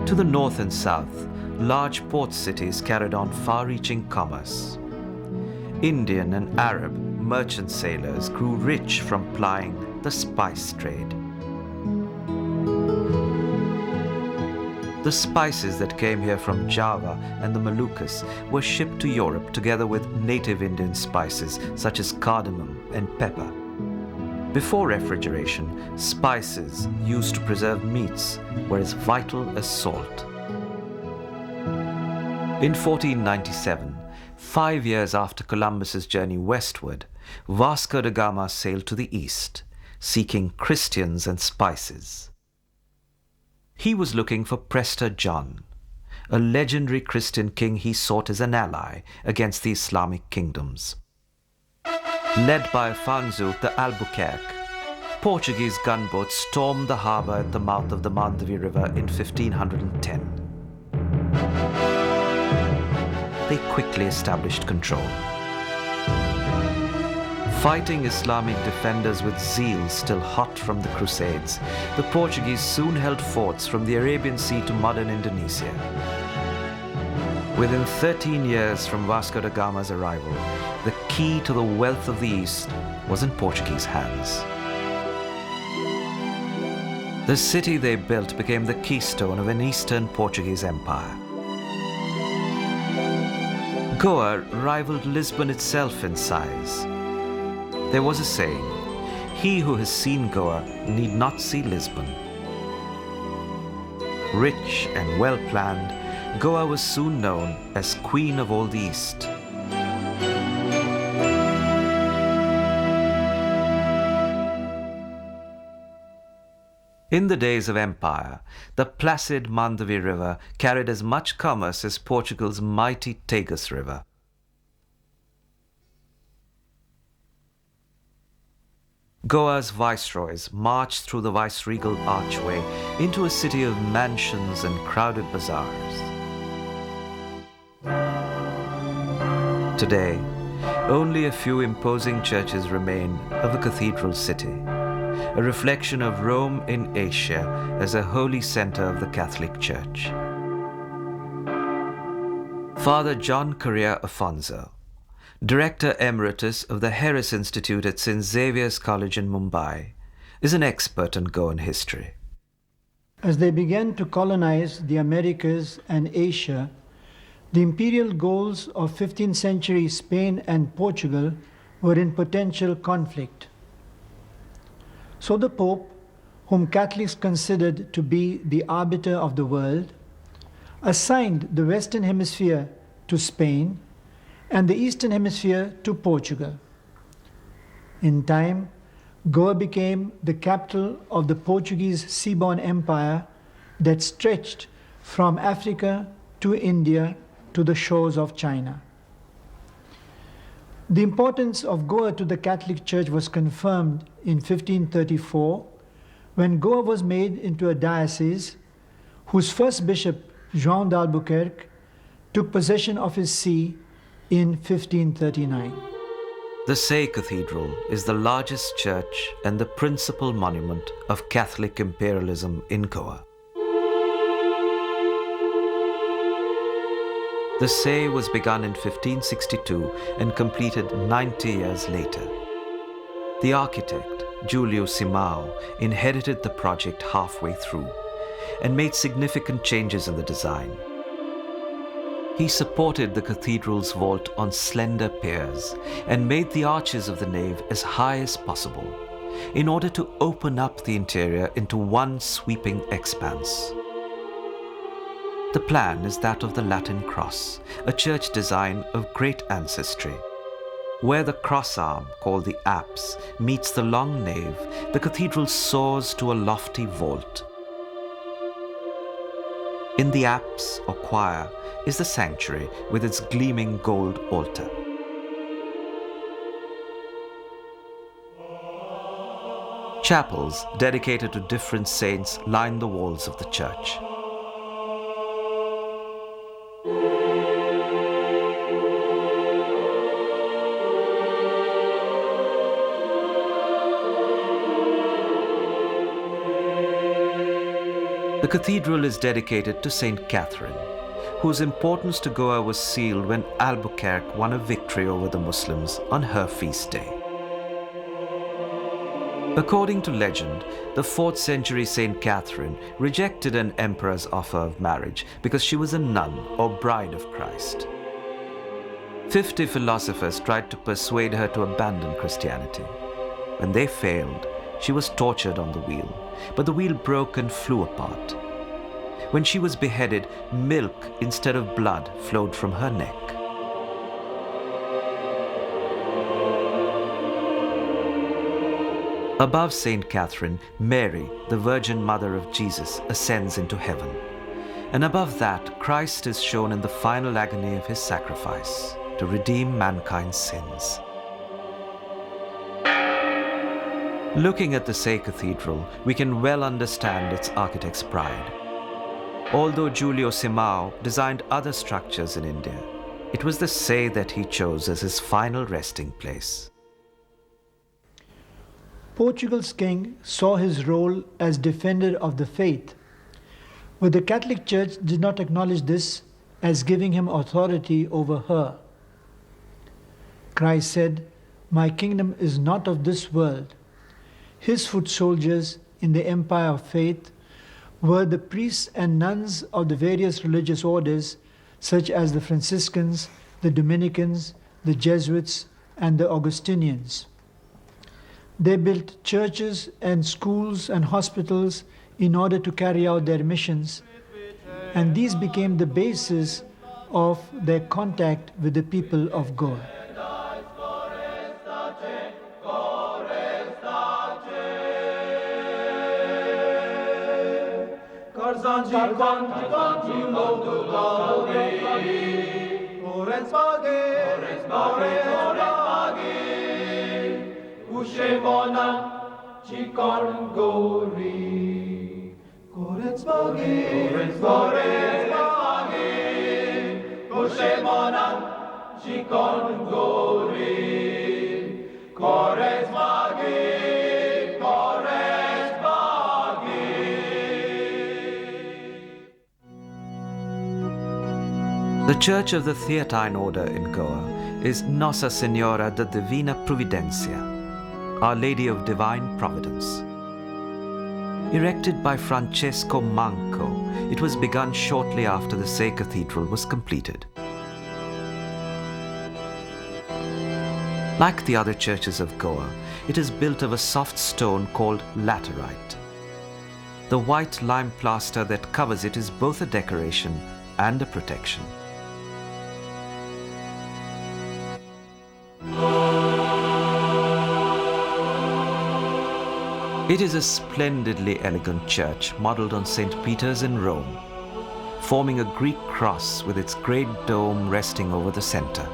To the north and south, large port cities carried on far-reaching commerce. Indian and Arab merchant sailors grew rich from plying the spice trade. The spices that came here from Java and the Moluccas were shipped to Europe together with native Indian spices such as cardamom and pepper. Before refrigeration, spices used to preserve meats were as vital as salt. In 1497, 5 years after Columbus's journey westward, Vasco da Gama sailed to the east, seeking Christians and spices. He was looking for Prester John, a legendary Christian king he sought as an ally against the Islamic kingdoms. Led by Afonso de Albuquerque, Portuguese gunboats stormed the harbour at the mouth of the Mandavi River in 1510. They quickly established control. Fighting Islamic defenders with zeal still hot from the Crusades, the Portuguese soon held forts from the Arabian Sea to modern Indonesia. Within 13 years from Vasco da Gama's arrival, the key to the wealth of the East was in Portuguese hands. The city they built became the keystone of an Eastern Portuguese empire. Goa rivaled Lisbon itself in size. There was a saying, "He who has seen Goa need not see Lisbon." Rich and well-planned, Goa was soon known as Queen of all the East. In the days of empire, the placid Mandavi River carried as much commerce as Portugal's mighty Tagus River. Goa's viceroys marched through the viceregal archway into a city of mansions and crowded bazaars. Today, only a few imposing churches remain of the cathedral city, a reflection of Rome in Asia as a holy center of the Catholic Church. Father John Correa Afonso, Director Emeritus of the Harris Institute at St. Xavier's College in Mumbai, is an expert on Goan history. As they began to colonize the Americas and Asia, the imperial goals of 15th century Spain and Portugal were in potential conflict. So the Pope, whom Catholics considered to be the arbiter of the world, assigned the Western Hemisphere to Spain and the Eastern Hemisphere to Portugal. In time, Goa became the capital of the Portuguese seaborne empire that stretched from Africa to India to the shores of China. The importance of Goa to the Catholic Church was confirmed in 1534 when Goa was made into a diocese whose first bishop, João de Albuquerque, took possession of his see in 1539. The Se Cathedral is the largest church and the principal monument of Catholic imperialism in Goa. The Se was begun in 1562 and completed 90 years later. The architect, Giulio Simao, inherited the project halfway through and made significant changes in the design. He supported the cathedral's vault on slender piers and made the arches of the nave as high as possible in order to open up the interior into one sweeping expanse. The plan is that of the Latin cross, a church design of great ancestry. Where the cross arm, called the apse, meets the long nave, the cathedral soars to a lofty vault. In the apse or choir is the sanctuary with its gleaming gold altar. Chapels dedicated to different saints line the walls of the church. The cathedral is dedicated to Saint Catherine, whose importance to Goa was sealed when Albuquerque won a victory over the Muslims on her feast day. According to legend, the 4th century Saint Catherine rejected an emperor's offer of marriage because she was a nun or bride of Christ. 50 philosophers tried to persuade her to abandon Christianity. When they failed, she was tortured on the wheel, but the wheel broke and flew apart. When she was beheaded, milk instead of blood flowed from her neck. Above Saint Catherine, Mary, the Virgin Mother of Jesus, ascends into heaven. And above that, Christ is shown in the final agony of his sacrifice to redeem mankind's sins. Looking at the Se Cathedral, we can well understand its architect's pride. Although Giulio Simao designed other structures in India, it was the Se that he chose as his final resting place. Portugal's king saw his role as defender of the faith, but the Catholic Church did not acknowledge this as giving him authority over her. Christ said, "My kingdom is not of this world." His foot soldiers in the empire of faith were the priests and nuns of the various religious orders, such as the Franciscans, the Dominicans, the Jesuits, and the Augustinians. They built churches and schools and hospitals in order to carry out their missions, and these became the basis of their contact with the people of Goa. The Church of the Theatine order in Goa is Nossa Senhora da Divina Providencia, Our Lady of Divine Providence. Erected by Francesco Manco, it was begun shortly after the Se Cathedral was completed. Like the other churches of Goa, it is built of a soft stone called laterite. The white lime plaster that covers it is both a decoration and a protection. It is a splendidly elegant church modeled on St. Peter's in Rome, forming a Greek cross with its great dome resting over the center.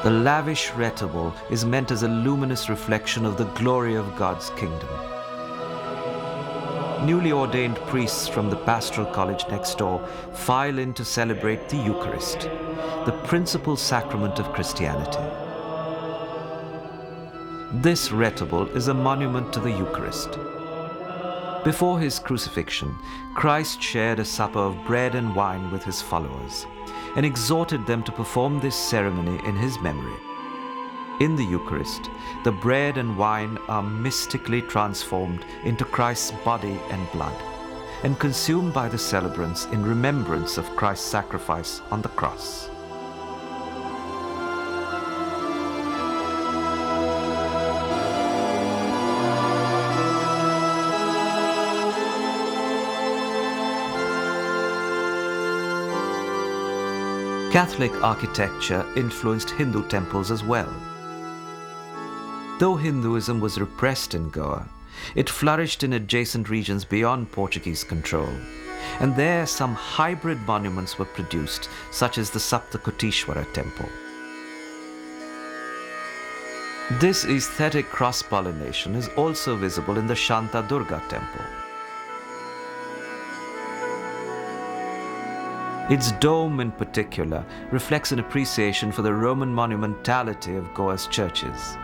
The lavish retabule is meant as a luminous reflection of the glory of God's kingdom. Newly ordained priests from the pastoral college next door file in to celebrate the Eucharist, the principal sacrament of Christianity. This retabule is a monument to the Eucharist. Before his crucifixion, Christ shared a supper of bread and wine with his followers and exhorted them to perform this ceremony in his memory. In the Eucharist, the bread and wine are mystically transformed into Christ's body and blood and consumed by the celebrants in remembrance of Christ's sacrifice on the cross. Catholic architecture influenced Hindu temples as well. Though Hinduism was repressed in Goa, it flourished in adjacent regions beyond Portuguese control, and there some hybrid monuments were produced, such as the Saptakotishwara temple. This aesthetic cross-pollination is also visible in the Shanta Durga temple. Its dome in particular reflects an appreciation for the Roman monumentality of Goa's churches.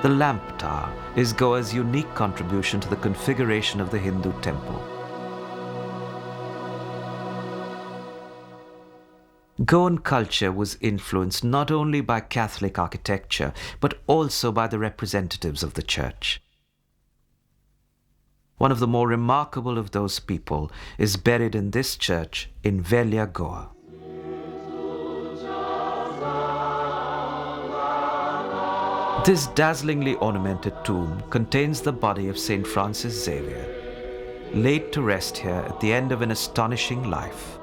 The lamp tower is Goa's unique contribution to the configuration of the Hindu temple. Goan culture was influenced not only by Catholic architecture, but also by the representatives of the church. One of the more remarkable of those people is buried in this church in Velha, Goa. This dazzlingly ornamented tomb contains the body of Saint Francis Xavier, laid to rest here at the end of an astonishing life.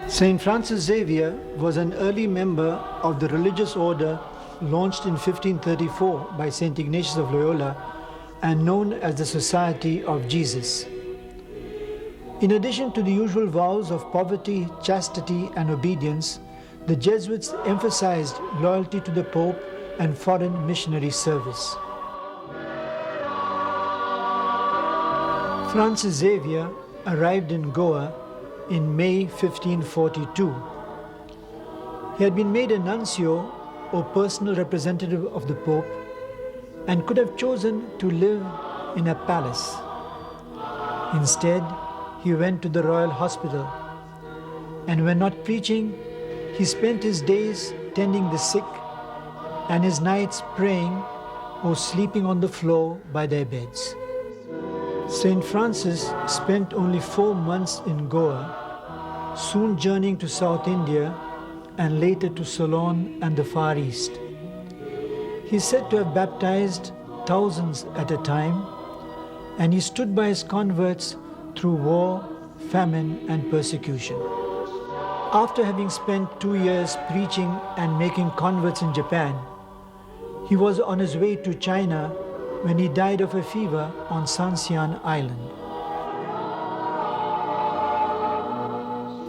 Saint Francis Xavier was an early member of the religious order launched in 1534 by Saint Ignatius of Loyola and known as the Society of Jesus. In addition to the usual vows of poverty, chastity, and obedience, the Jesuits emphasized loyalty to the Pope and foreign missionary service. Francis Xavier arrived in Goa in May 1542. He had been made a nuncio or personal representative of the Pope and could have chosen to live in a palace. Instead, he went to the royal hospital, and when not preaching, he spent his days tending the sick and his nights praying or sleeping on the floor by their beds. Saint Francis spent only 4 months in Goa, soon journeying to South India and later to Ceylon and the Far East. He is said to have baptized thousands at a time, and he stood by his converts through war, famine, and persecution. After having spent 2 years preaching and making converts in Japan, he was on his way to China when he died of a fever on Sanxian Island.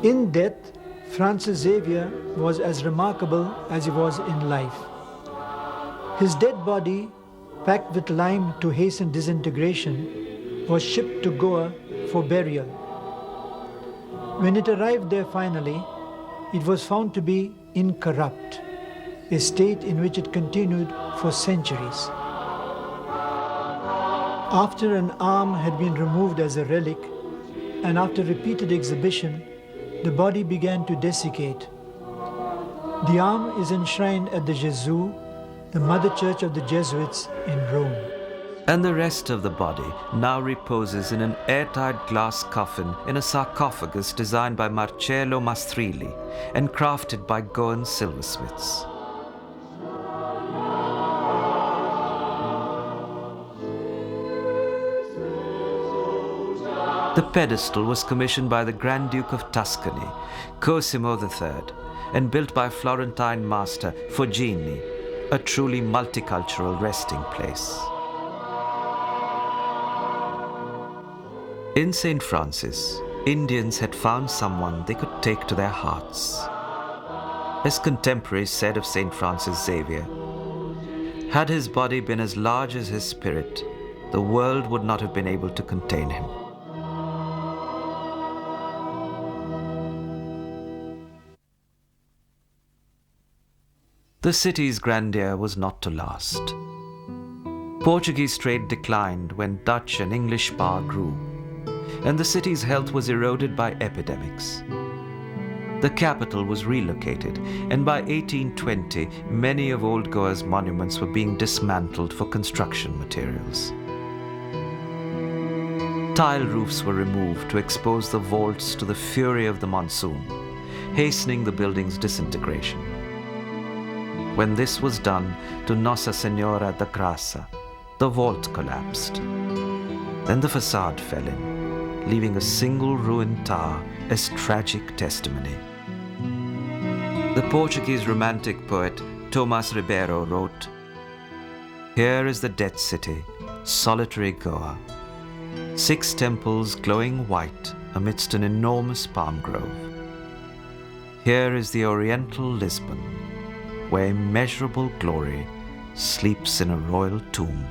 In death, Francis Xavier was as remarkable as he was in life. His dead body, packed with lime to hasten disintegration, was shipped to Goa for burial. When it arrived there finally, it was found to be incorrupt, a state in which it continued for centuries. After an arm had been removed as a relic, and after repeated exhibition, the body began to desiccate. The arm is enshrined at the Gesù, the mother church of the Jesuits in Rome. And the rest of the body now reposes in an airtight glass coffin in a sarcophagus designed by Marcello Mastrilli and crafted by Goan silversmiths. The pedestal was commissioned by the Grand Duke of Tuscany, Cosimo III, and built by Florentine master Foggini, a truly multicultural resting place. In St. Francis, Indians had found someone they could take to their hearts. As contemporaries said of St. Francis Xavier, had his body been as large as his spirit, the world would not have been able to contain him. The city's grandeur was not to last. Portuguese trade declined when Dutch and English power grew, and the city's health was eroded by epidemics. The capital was relocated, and by 1820, many of Old Goa's monuments were being dismantled for construction materials. Tile roofs were removed to expose the vaults to the fury of the monsoon, hastening the building's disintegration. When this was done to Nossa Senhora da Graça, the vault collapsed. Then the facade fell in, leaving a single ruined tower as tragic testimony. The Portuguese Romantic poet Tomás Ribeiro wrote, "Here is the dead city, solitary Goa, 6 temples glowing white amidst an enormous palm grove. Here is the Oriental Lisbon, where immeasurable glory sleeps in a royal tomb.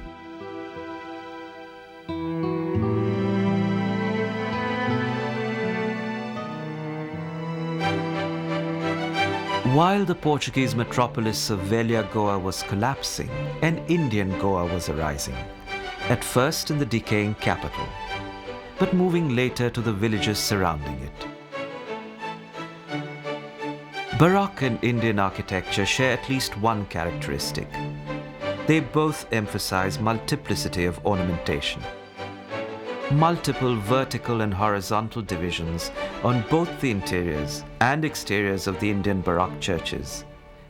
While the Portuguese metropolis of Velha Goa was collapsing, an Indian Goa was arising, at first in the decaying capital, but moving later to the villages surrounding it. Baroque and Indian architecture share at least one characteristic. They both emphasize multiplicity of ornamentation. Multiple vertical and horizontal divisions on both the interiors and exteriors of the Indian Baroque churches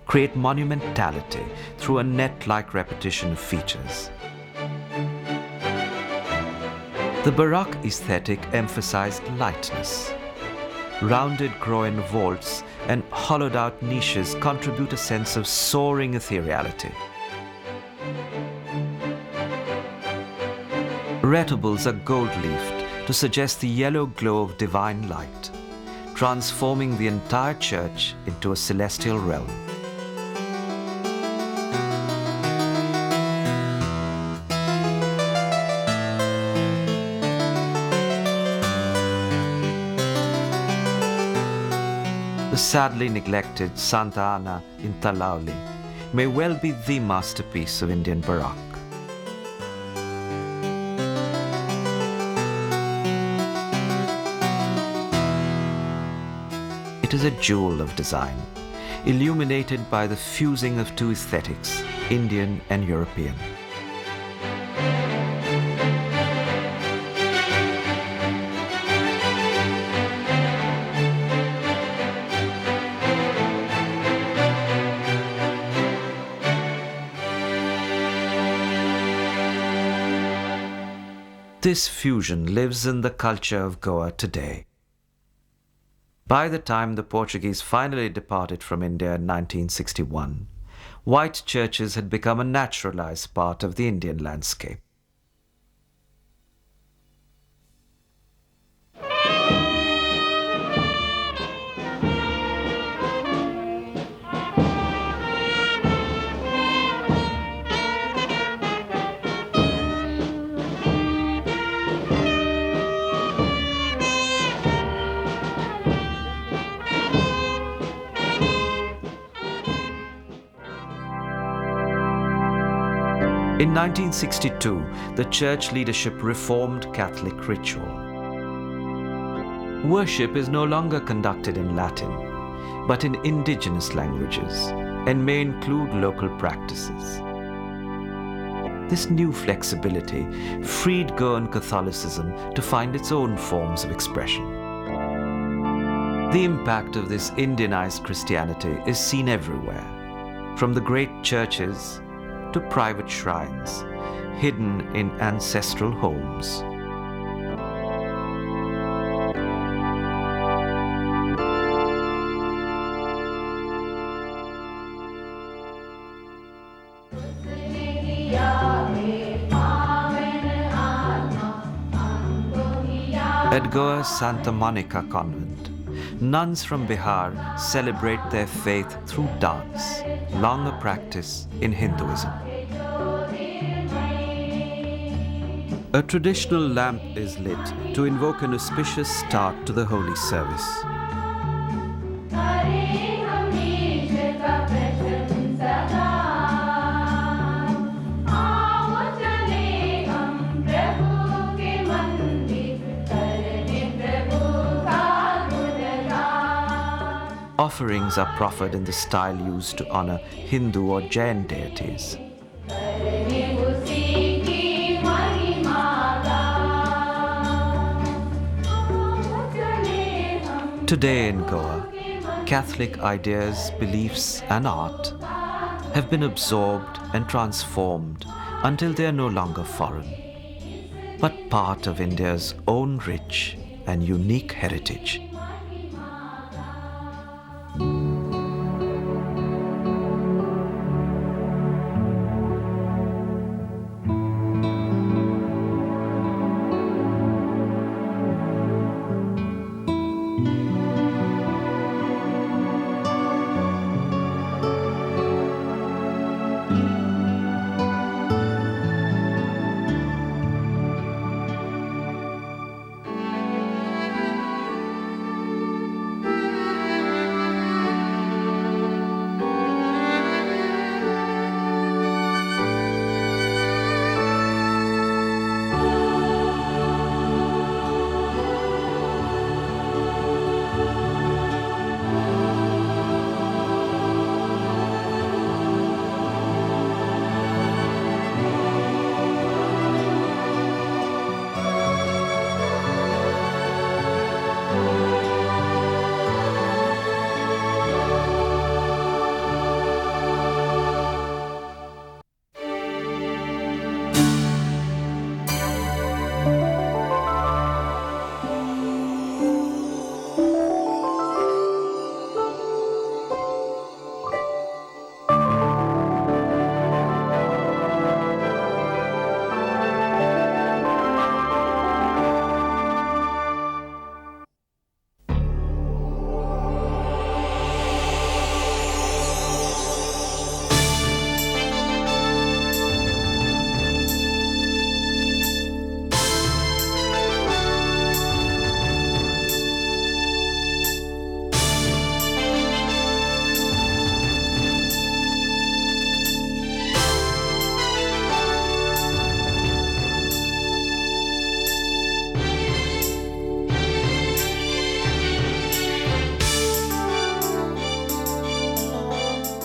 create monumentality through a net-like repetition of features. The Baroque aesthetic emphasized lightness. Rounded groin vaults and hollowed-out niches contribute a sense of soaring ethereality. Reticles are gold-leafed to suggest the yellow glow of divine light, transforming the entire church into a celestial realm. The sadly neglected Santa Ana in Talauli may well be the masterpiece of Indian Baroque. It is a jewel of design, illuminated by the fusing of two aesthetics, Indian and European. This fusion lives in the culture of Goa today. By the time the Portuguese finally departed from India in 1961, white churches had become a naturalized part of the Indian landscape. In 1962, the church leadership reformed Catholic ritual. Worship is no longer conducted in Latin, but in indigenous languages, and may include local practices. This new flexibility freed Goan Catholicism to find its own forms of expression. The impact of this Indianized Christianity is seen everywhere, from the great churches to private shrines, hidden in ancestral homes. At Goa's Santa Monica convent, nuns from Bihar celebrate their faith through dance, long a practice in Hinduism. A traditional lamp is lit to invoke an auspicious start to the holy service. Offerings are proffered in the style used to honor Hindu or Jain deities. Today in Goa, Catholic ideas, beliefs, and art have been absorbed and transformed until they are no longer foreign, but part of India's own rich and unique heritage.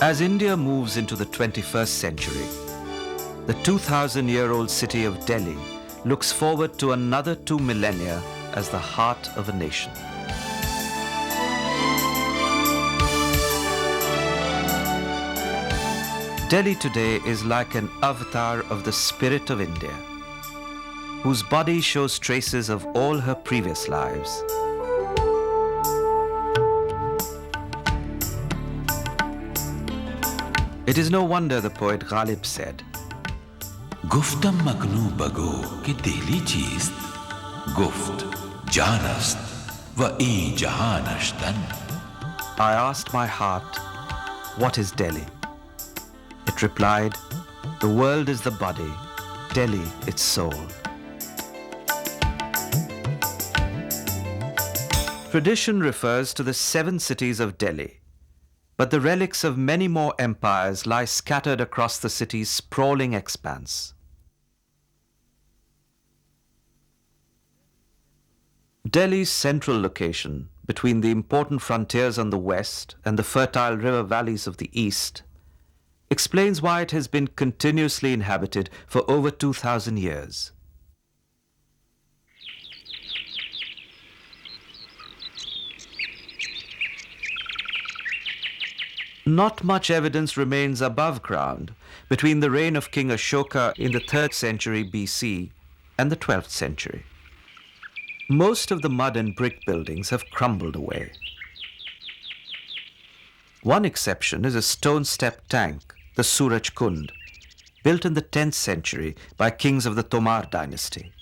As India moves into the 21st century, the 2,000-year-old city of Delhi looks forward to another 2 millennia as the heart of a nation. Delhi today is like an avatar of the spirit of India, whose body shows traces of all her previous lives. It is no wonder the poet Ghalib said, Guftam magnu bago ki dehli cheest, guft janast va e jahanashtan. I asked my heart, what is Delhi? It replied, the world is the body, Delhi its soul. Tradition refers to the 7 cities of Delhi, but the relics of many more empires lie scattered across the city's sprawling expanse. Delhi's central location, between the important frontiers on the west and the fertile river valleys of the east, explains why it has been continuously inhabited for over 2,000 years. Not much evidence remains above ground between the reign of King Ashoka in the 3rd century BC and the 12th century. Most of the mud and brick buildings have crumbled away. One exception is a stone-stepped tank, the Suraj Kund, built in the 10th century by kings of the Tomar dynasty.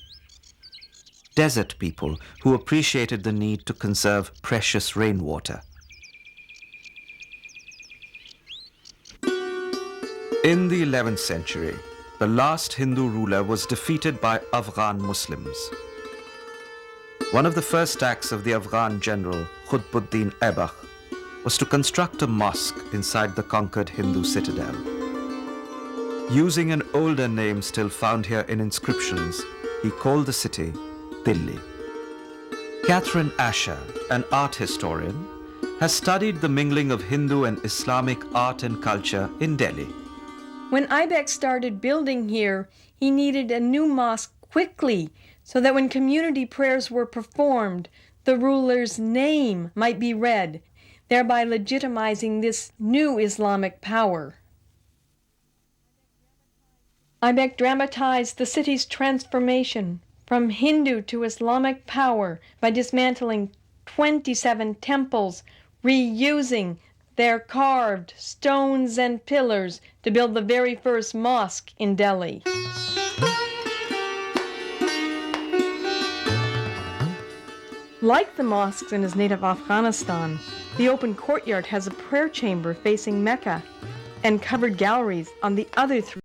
Desert people who appreciated the need to conserve precious rainwater. In the 11th century, the last Hindu ruler was defeated by Afghan Muslims. One of the first acts of the Afghan general, Qutbuddin Aibak, was to construct a mosque inside the conquered Hindu citadel. Using an older name still found here in inscriptions, he called the city Delhi. Catherine Asher, an art historian, has studied the mingling of Hindu and Islamic art and culture in Delhi. When Aibak started building here, he needed a new mosque quickly so that when community prayers were performed, the ruler's name might be read, thereby legitimizing this new Islamic power. Aibak dramatized the city's transformation from Hindu to Islamic power by dismantling 27 temples, reusing their carved stones and pillars to build the very first mosque in Delhi. Like the mosques in his native Afghanistan, the open courtyard has a prayer chamber facing Mecca and covered galleries on the other 3